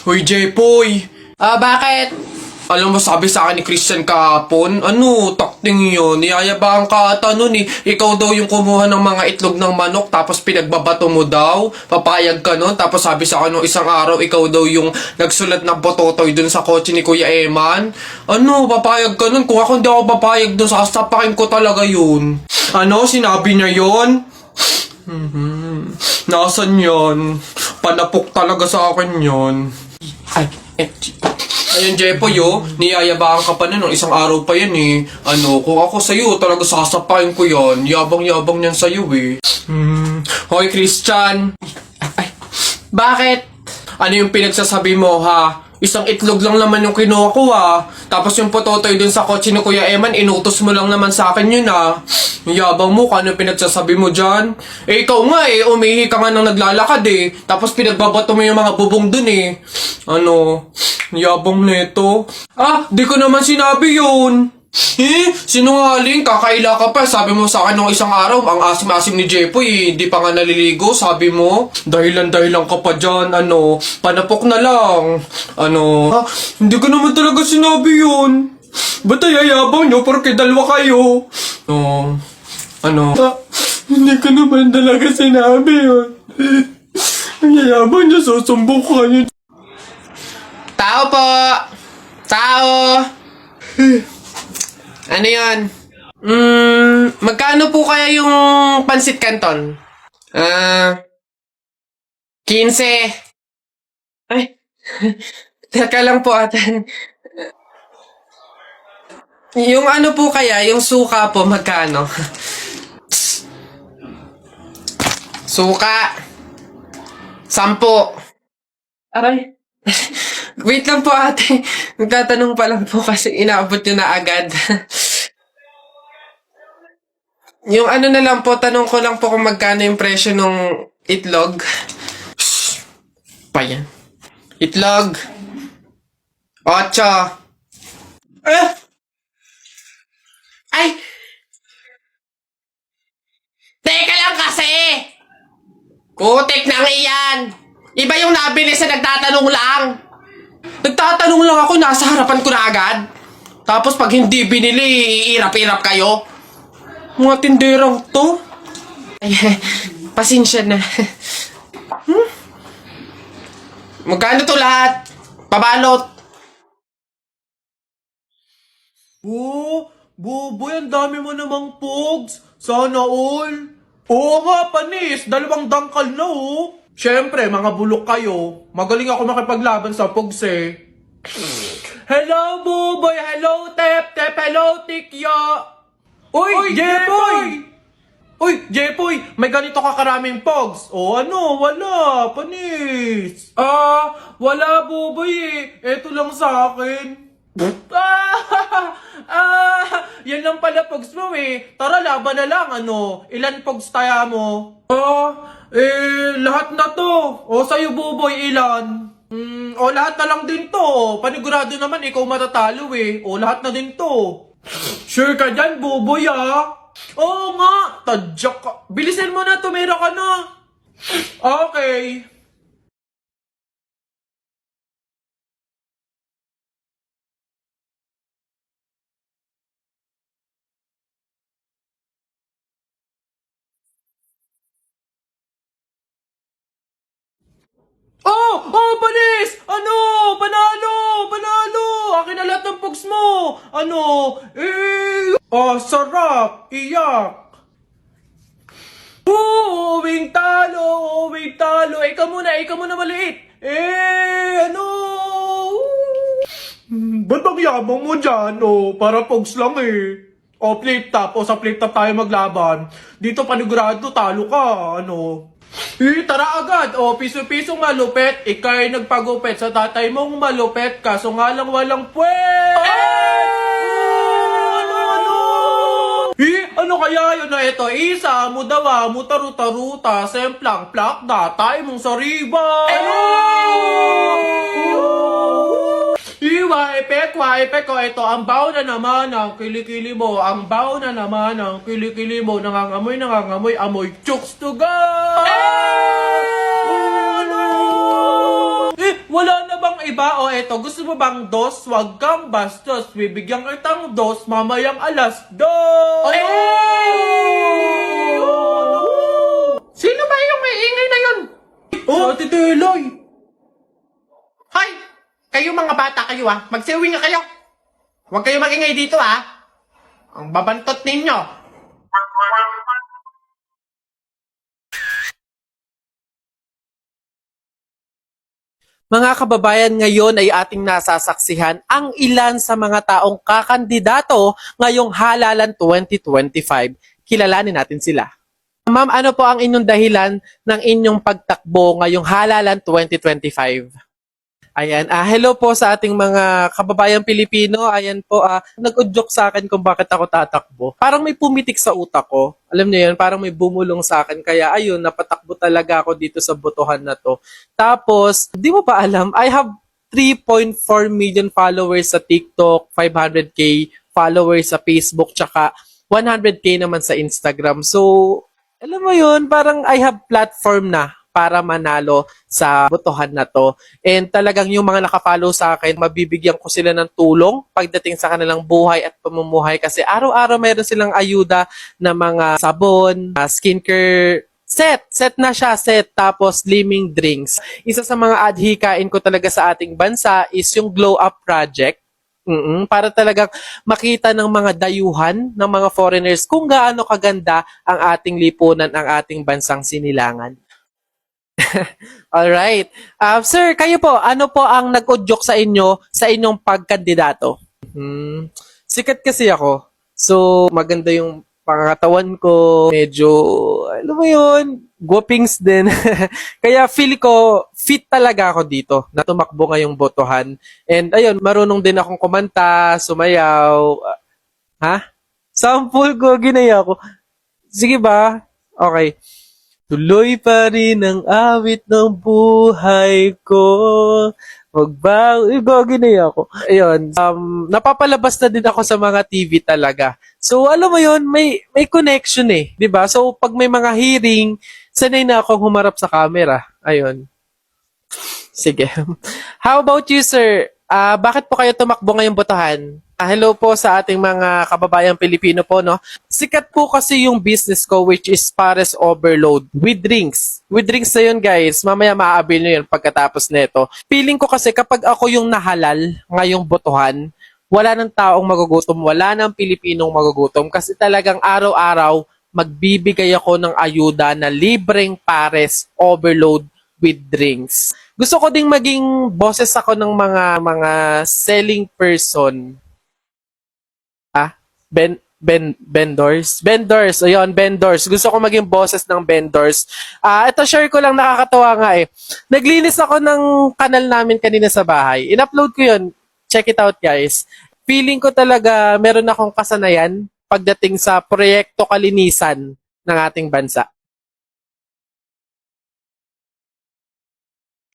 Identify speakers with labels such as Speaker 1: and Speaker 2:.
Speaker 1: Hoy, Jepoy!
Speaker 2: Bakit?
Speaker 1: Alam mo, sabi sa akin ni Christian kahapon, takting yun, niyayabang ka ata nun eh. Ikaw daw yung kumuha ng mga itlog ng manok, tapos pinagbabato mo daw, papayag ka nun, tapos sabi sa akin nung isang araw, ikaw daw yung nagsulat ng bototoy dun sa kotse ni Kuya Eman. Papayag ka nun? Kung ako hindi ako papayag dun, sasapakin ko talaga yun. Sinabi niya yun? Nasaan yun? Panapok talaga sa akin yun. Ayun, Jepoy, niyayabaan ka pa na nung isang araw pa yan eh. Kung ako sa'yo, talaga sasapain ko yan. Yabang-yabang yan sa'yo eh. Hoy, Christian!
Speaker 2: Bakit?
Speaker 1: Ano yung pinagsasabi mo, ha? Isang itlog lang naman yung kinuha ko, ha? Tapos yung pototoy dun sa kotse ni Kuya Eman, inutos mo lang naman sa akin yun, ha? Yung yabang mo, ano yung pinagsasabi mo dyan? Ikaw nga umihi ka nga nang naglalakad eh. Tapos pinagbabato mo yung mga bubong dun eh. Yabang neto. Di ko naman sinabi yun. Sinungaling, kakaila ka pa. Sabi mo sa akin nung isang araw, ang asim-asim ni Jepoy, hindi pa nga naliligo, sabi mo. Dahilan-dahilan ka pa dyan, panapok na lang. Hindi ko naman talaga sinabi yun. Ba't ayayabang nyo porque dalawa kayo? Hindi ko naman talaga sinabi yun. Ang yayabang nyo, susumbong kayo.
Speaker 2: Tao po! Tao! Ano yan? Magkano po kaya yung pansit canton? 15. Ay, teka lang po ate. Yung po kaya, yung suka po, magkano? Suka. 10. Aray. Wait lang po ate. Nagtatanong pa lang po kasi inaabot nyo na agad. Yung na lang po, tanong ko lang po kung magkano yung presyo ng itlog. Pa yan. Itlog. 8. Ay! Teka lang kasi! Kutik nang iyan! Iba yung nabili sa nagtatanong lang. Nagtatanong lang ako, nasa harapan ko na agad. Tapos pag hindi binili, iirap-irap kayo. Mga tinderang to. Ay, pasensya na. Magkano to lahat? Pabalot.
Speaker 1: Boboy, ang dami mo namang pogs. Sana all. Oo nga, panis. 2 dangkal na, Siyempre, mga bulok kayo. Magaling ako makipaglaban sa pogs, eh. Hello, Buboy! Hello, Tep! Tep! Hello, Tikya! Uy, Jepoy! Uy, Jepoy! May ganito ka karaming pogs. Wala. Panis. Wala, Buboy, eh. Eto lang sa akin. Yan lang pala pogs mo eh. Tara, laban na lang, Ilan pogs tayo mo? Lahat na to. Sa'yo, Buboy, ilan? Lahat na lang din to. Panigurado naman, ikaw matatalo eh. Lahat na din to. Sure ka dyan, Buboy, Oo nga, tadyak ka. Bilisin mo na, tumira ka na. Okay. Panis! Panalo! Akin na lahat ng pogs mo! Sarap! Iyak! Uwing talo! Ikaw muna maliit! Ba't ang yabang mo dyan? Para pogs lang eh. Flip top. Sa flip top tayo maglaban. Dito panigurado, talo ka. Tara agad! Piso-pisong malupet. Ika'y nagpagupet sa tatay mong malupet. Kaso nga lang walang puwet! Ano kaya yun na ito? Isa, mudawa, mutaru-taruta, semplang, plak, datay mong sariba! Waipek ko, ito, ang baw na naman ng kilikili mo, nangangamoy, amoy chooks to go! Wala na bang
Speaker 3: iba? O eto, gusto mo bang dos? Wag kang bastos. Bibigyan kitang dos mamayang alas dos.
Speaker 2: Sino ba yung may ingay na yun?
Speaker 3: Oh, Ate Teloy.
Speaker 2: Hoy! Kayo mga bata kayo magsiuwi nga kayo. Huwag kayo magingay dito Ang babantot ninyo.
Speaker 3: Mga kababayan, ngayon ay ating nasasaksihan ang ilan sa mga taong kakandidato ngayong halalan 2025. Kilalanin natin sila. Ma'am, ano po ang inyong dahilan ng inyong pagtakbo ngayong halalan 2025? Ayan, hello po sa ating mga kababayang Pilipino. Ayan po, nag-udyok sa akin kung bakit ako tatakbo. Parang may pumitik sa utak ko. Alam niyo yun, parang may bumulong sa akin. Kaya ayun, napatakbo talaga ako dito sa botohan na to. Tapos, di mo pa alam, I have 3.4 million followers sa TikTok, 500k followers sa Facebook, tsaka 100k naman sa Instagram. So, alam mo yun, parang I have platform na para manalo sa botohan na to. And talagang yung mga nakafollow sa akin, mabibigyan ko sila ng tulong pagdating sa kanilang buhay at pamumuhay kasi araw-araw mayroon silang ayuda na mga sabon, skincare set. Set na siya, set. Tapos slimming drinks. Isa sa mga adhikain ko talaga sa ating bansa is yung Glow Up Project. Para talagang makita ng mga dayuhan, ng mga foreigners kung gaano kaganda ang ating lipunan, ang ating bansang sinilangan. Alright. Sir, kayo po, ano po ang nag-udyok sa inyo sa inyong pagkandidato? Sikat kasi ako. So, maganda yung pangatawan ko. Medyo, alam mo yun, guwapings din. Kaya feel ko, fit talaga ako dito na tumakbo ngayong botohan. And ayun, marunong din akong kumanta, sumayaw. Sample ko, ginaya ko. Sige ba? Okay. Tuloy pa rin ang awit ng buhay ko. Magbago. Ginaya ako. Ayun. Napapalabas na din ako sa mga TV talaga. So, alam mo yun, may connection eh. 'Di ba? So, pag may mga hearing, sanay na akong humarap sa camera. Ayun. Sige. How about you, sir? Bakit po kayo tumakbo ngayong botohan? Hello po sa ating mga kababayang Pilipino po, no? Sikat po kasi yung business ko which is Pares Overload with drinks. With drinks na yun, guys. Mamaya maaabil nyo yun pagkatapos nito. Feeling ko kasi kapag ako yung nahalal ngayong botohan, wala nang taong magugutom, wala nang Pilipinong magugutom kasi talagang araw-araw magbibigay ako ng ayuda na libreng Pares Overload with drinks. Gusto ko ding maging boses ako ng mga selling person. Vendors. Ayun, vendors. Gusto ko maging boses ng vendors. Ito share ko lang, nakakatawa nga eh. Naglinis ako ng kanal namin kanina sa bahay. In-upload ko yun. Check it out, guys. Feeling ko talaga meron akong kasanayan pagdating sa proyekto kalinisan ng ating bansa.